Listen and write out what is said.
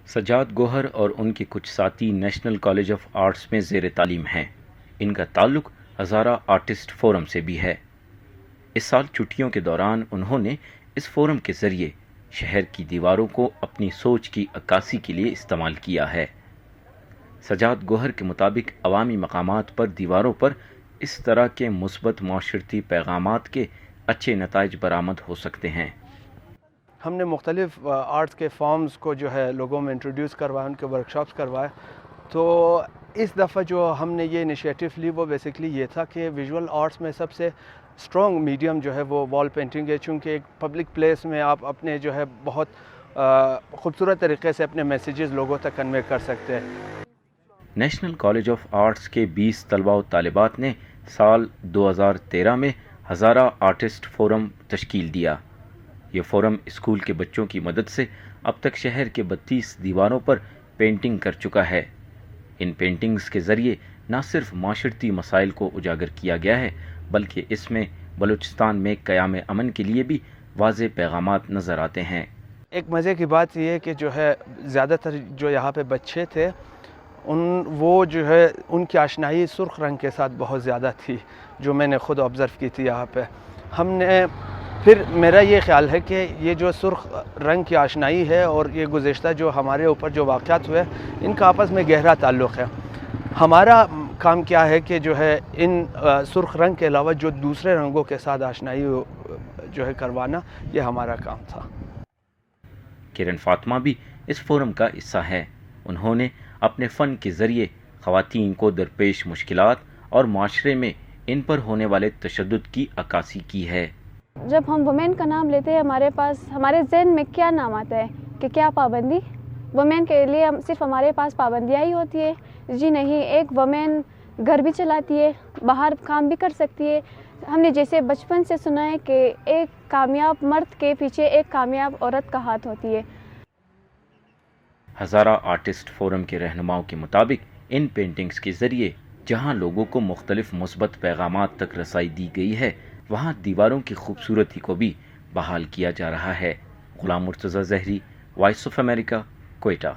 سجاد گوہر اور ان کے کچھ ساتھی نیشنل کالج آف آرٹس میں زیر تعلیم ہیں۔ ان کا تعلق ہزارہ آرٹسٹ فورم سے بھی ہے۔ اس سال چھٹیوں کے دوران انہوں نے اس فورم کے ذریعے شہر کی دیواروں کو اپنی سوچ کی عکاسی کے لیے استعمال کیا ہے۔ سجاد گوہر کے مطابق عوامی مقامات پر دیواروں پر اس طرح کے مثبت معاشرتی پیغامات کے اچھے نتائج برآمد ہو سکتے ہیں۔ ہم نے مختلف آرٹس کے فارمز کو جو ہے لوگوں میں انٹروڈیوس کروایا، ان کے ورکشاپس کروائے۔ تو اس دفعہ جو ہم نے یہ انیشیٹو لی وہ بیسکلی یہ تھا کہ ویژول آرٹس میں سب سے اسٹرانگ میڈیم جو ہے وہ وال پینٹنگ ہے، چونکہ ایک پبلک پلیس میں آپ اپنے جو ہے بہت خوبصورت طریقے سے اپنے میسیجز لوگوں تک کنوے کر سکتے ہیں۔ نیشنل کالج آف آرٹس کے 20 طلباء و طالبات نے سال 2013 میں ہزارہ آرٹسٹ فورم تشکیل دیا۔ یہ فورم اسکول کے بچوں کی مدد سے اب تک شہر کے 32 دیواروں پر پینٹنگ کر چکا ہے۔ ان پینٹنگز کے ذریعے نہ صرف معاشرتی مسائل کو اجاگر کیا گیا ہے، بلکہ اس میں بلوچستان میں قیام امن کے لیے بھی واضح پیغامات نظر آتے ہیں۔ ایک مزے کی بات یہ ہے کہ جو ہے زیادہ تر جو یہاں پہ بچے تھے وہ جو ہے ان کی آشنائی سرخ رنگ کے ساتھ بہت زیادہ تھی، جو میں نے خود آبزرو کی تھی یہاں پہ۔ ہم نے پھر میرا یہ خیال ہے کہ یہ جو سرخ رنگ کی آشنائی ہے اور یہ گزشتہ جو ہمارے اوپر جو واقعات ہوئے ان کا آپس میں گہرا تعلق ہے۔ ہمارا کام کیا ہے کہ جو ہے ان سرخ رنگ کے علاوہ جو دوسرے رنگوں کے ساتھ آشنائی جو ہے کروانا، یہ ہمارا کام تھا۔ کرن فاطمہ بھی اس فورم کا حصہ ہے۔ انہوں نے اپنے فن کے ذریعے خواتین کو درپیش مشکلات اور معاشرے میں ان پر ہونے والے تشدد کی عکاسی کی ہے۔ جب ہم وومین کا نام لیتے ہیں ہمارے ذہن میں کیا نام آتا ہے کہ کیا پابندی؟ وومین کے لیے صرف ہمارے پاس پابندیاں ہی ہوتی ہے؟ جی نہیں، ایک وومین گھر بھی چلاتی ہے، باہر کام بھی کر سکتی ہے۔ ہم نے جیسے بچپن سے سنا ہے کہ ایک کامیاب مرد کے پیچھے ایک کامیاب عورت کا ہاتھ ہوتی ہے۔ ہزارہ آرٹسٹ فورم کے رہنماؤں کے مطابق ان پینٹنگز کے ذریعے جہاں لوگوں کو مختلف مثبت پیغامات تک رسائی دی گئی ہے، وہاں دیواروں کی خوبصورتی کو بھی بحال کیا جا رہا ہے۔ غلام مرتضی زہری، وائس آف امریکہ، کوئٹہ۔